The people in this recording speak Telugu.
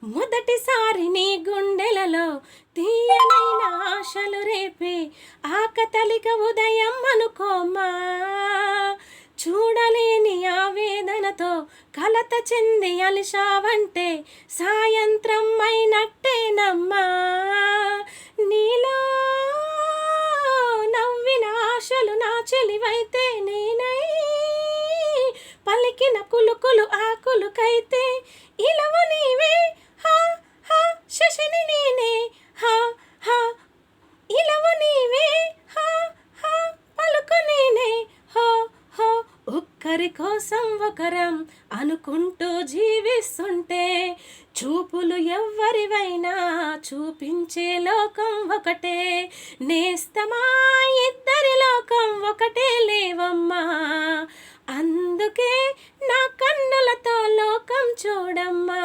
మొదటిసారి నీ గుండెలలో తీయనైన ఆశలు రేపే ఆకతలిక ఉదయం అనుకోమా. చూడలేని ఆవేదనతో కలత చెంది అలిశావంటే సాయంత్రం అయినట్టేనమ్మా. నీలో నవ్విన ఆశలు నా చెలివైతే నేనై పలికిన కులుకులు ఆకులుకైతే ఇలవ నీవే హా హా శశిని నేనే హా హా ఇలవ నీవే హా హా పలుకు నేనే హో హో. ఒక్కరి కోసం ఒకరం అనుకుంటూ జీవిస్తుంటే చూపులు ఎవ్వరివైనా చూపించే లోకం ఒకటే. నేస్తమా ఇద్దరి లోకం ఒకటే లేవమ్మా. అందుకే నా కన్నులతో లోకం చూడమ్మా.